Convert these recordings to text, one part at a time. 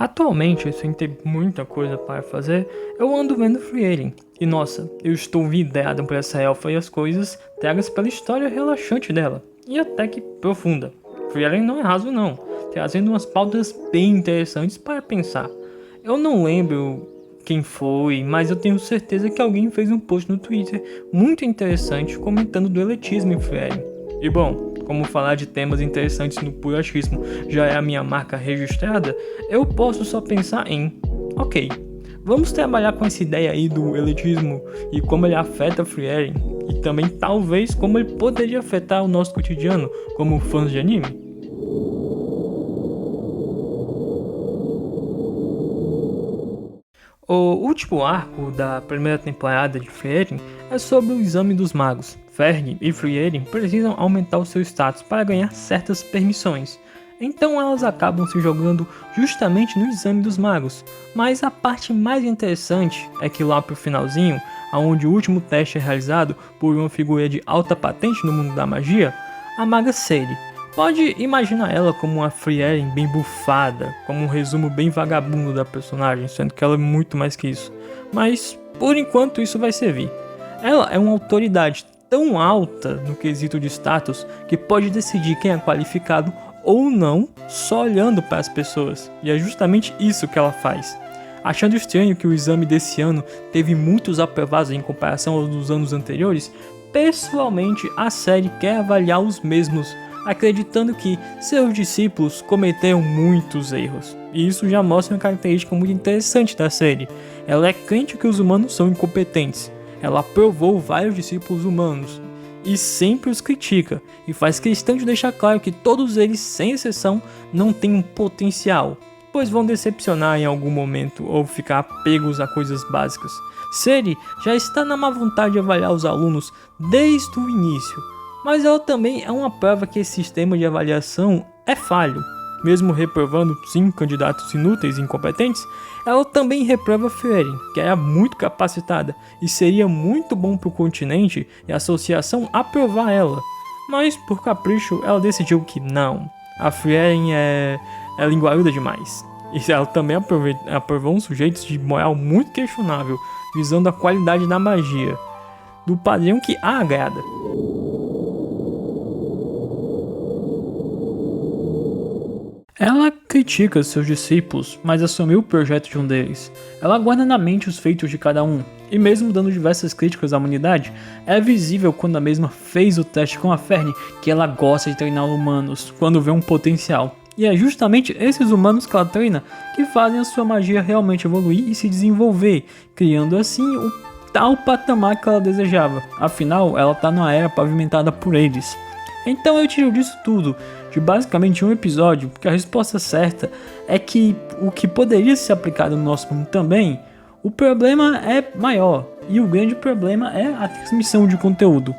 Atualmente, sem ter muita coisa para fazer, eu ando vendo Frieren. E nossa, eu estou vidrado por essa elfa e as coisas tragas pela história relaxante dela, e até que profunda. Frieren não é raso não, trazendo umas pautas bem interessantes para pensar. Eu não lembro quem foi, mas eu tenho certeza que alguém fez um post no Twitter muito interessante comentando do elitismo em Frieren. E bom, como falar de temas interessantes no puro achismo já é a minha marca registrada, eu posso só pensar em, ok, vamos trabalhar com essa ideia aí do elitismo e como ele afeta Frieren, e também talvez como ele poderia afetar o nosso cotidiano como fãs de anime. O último arco da primeira temporada de Frieren é sobre o exame dos magos. Fern e Frieren precisam aumentar o seu status para ganhar certas permissões, então elas acabam se jogando justamente no exame dos magos. Mas a parte mais interessante é que lá pro finalzinho, onde o último teste é realizado por uma figura de alta patente no mundo da magia, a maga Ciri. Pode imaginar ela como uma Frieren bem bufada, como um resumo bem vagabundo da personagem, sendo que ela é muito mais que isso. Mas, por enquanto, isso vai servir. Ela é uma autoridade tão alta no quesito de status que pode decidir quem é qualificado ou não só olhando para as pessoas. E é justamente isso que ela faz. Achando estranho que o exame desse ano teve muitos aprovados em comparação aos dos anos anteriores, pessoalmente a série quer avaliar os mesmos, acreditando que seus discípulos cometeram muitos erros. E isso já mostra uma característica muito interessante da série. Ela é crente que os humanos são incompetentes. Ela aprovou vários discípulos humanos e sempre os critica, e faz questão de deixar claro que todos eles, sem exceção, não têm um potencial, pois vão decepcionar em algum momento ou ficar apegos a coisas básicas. Ciri já está na má vontade de avaliar os alunos desde o início, mas ela também é uma prova que esse sistema de avaliação é falho. Mesmo reprovando 5 candidatos inúteis e incompetentes, ela também reprova Frieren, que era muito capacitada e seria muito bom para o continente e a associação aprovar ela. Mas por capricho ela decidiu que não, a Frieren é linguaruda demais. E ela também aprovou uns sujeitos de moral muito questionável, visando a qualidade da magia, do padrão que a agrada. Ela critica seus discípulos, mas assumiu o projeto de um deles. Ela guarda na mente os feitos de cada um, e mesmo dando diversas críticas à humanidade, é visível quando a mesma fez o teste com a Fern que ela gosta de treinar humanos quando vê um potencial. E é justamente esses humanos que ela treina que fazem a sua magia realmente evoluir e se desenvolver, criando assim o tal patamar que ela desejava. Afinal, ela está numa era pavimentada por eles. Então eu tiro disso tudo, de basicamente um episódio, porque a resposta certa é que o que poderia ser aplicado no nosso mundo também, o problema é maior, e o grande problema é a transmissão de conteúdo.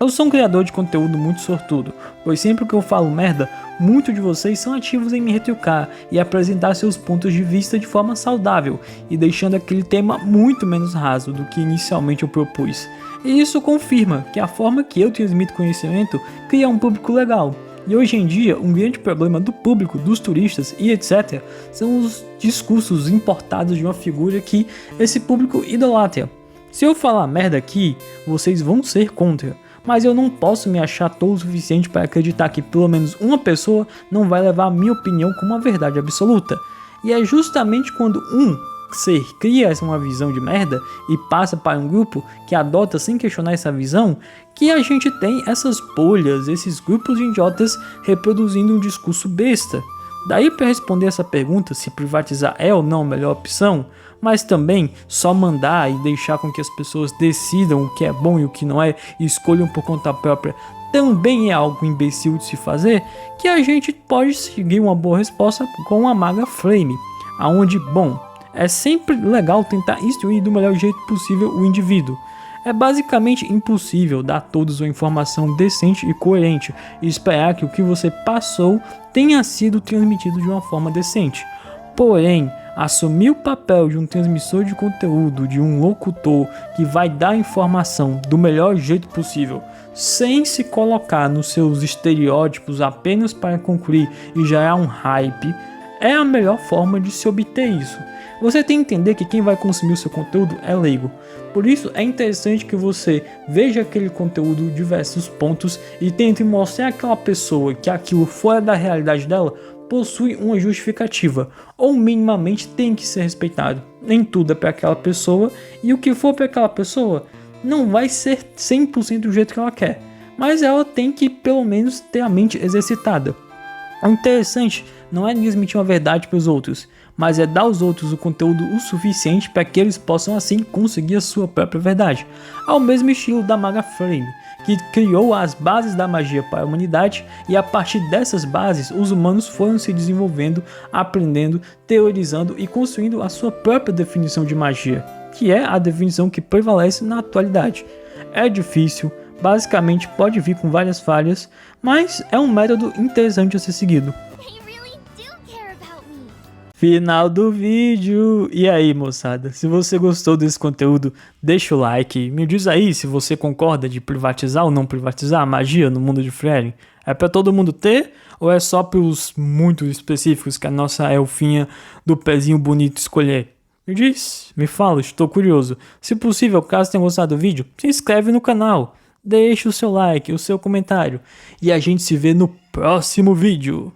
Eu sou um criador de conteúdo muito sortudo, pois sempre que eu falo merda, muitos de vocês são ativos em me retrucar e apresentar seus pontos de vista de forma saudável, e deixando aquele tema muito menos raso do que inicialmente eu propus. E isso confirma que a forma que eu transmito conhecimento cria um público legal. E hoje em dia, um grande problema do público, dos turistas e etc. são os discursos importados de uma figura que esse público idolatra. Se eu falar merda aqui, vocês vão ser contra, mas eu não posso me achar tolo o suficiente para acreditar que pelo menos uma pessoa não vai levar a minha opinião como uma verdade absoluta. E é justamente quando um ser cria uma visão de merda e passa para um grupo que adota sem questionar essa visão, que a gente tem essas bolhas, esses grupos de idiotas reproduzindo um discurso besta. Daí para responder essa pergunta se privatizar é ou não a melhor opção, mas também só mandar e deixar com que as pessoas decidam o que é bom e o que não é e escolham por conta própria, também é algo imbecil de se fazer, que a gente pode seguir uma boa resposta com a maga Flame, aonde, bom, é sempre legal tentar instruir do melhor jeito possível o indivíduo. É basicamente impossível dar a todos uma informação decente e coerente e esperar que o que você passou tenha sido transmitido de uma forma decente. Porém, assumir o papel de um transmissor de conteúdo, de um locutor que vai dar a informação do melhor jeito possível, sem se colocar nos seus estereótipos apenas para concluir e gerar um hype, é a melhor forma de se obter isso. Você tem que entender que quem vai consumir o seu conteúdo é leigo. Por isso é interessante que você veja aquele conteúdo de diversos pontos e tente mostrar àquela pessoa que aquilo fora da realidade dela possui uma justificativa, ou minimamente tem que ser respeitado. Nem tudo é para aquela pessoa, e o que for para aquela pessoa não vai ser 100% do jeito que ela quer, mas ela tem que pelo menos ter a mente exercitada. O interessante não é transmitir uma verdade para os outros, mas é dar aos outros o conteúdo o suficiente para que eles possam assim conseguir a sua própria verdade, ao mesmo estilo da Maga Flame, que criou as bases da magia para a humanidade, e a partir dessas bases os humanos foram se desenvolvendo, aprendendo, teorizando e construindo a sua própria definição de magia, que é a definição que prevalece na atualidade. É difícil, basicamente pode vir com várias falhas, mas é um método interessante a ser seguido. Final do vídeo! E aí, moçada, se você gostou desse conteúdo, deixa o like, me diz aí se você concorda de privatizar ou não privatizar a magia no mundo de Frieren. É pra todo mundo ter ou é só pros muito específicos que a nossa elfinha do pezinho bonito escolher? Me diz, me fala, estou curioso. Se possível, caso tenha gostado do vídeo, se inscreve no canal, deixa o seu like, o seu comentário e a gente se vê no próximo vídeo.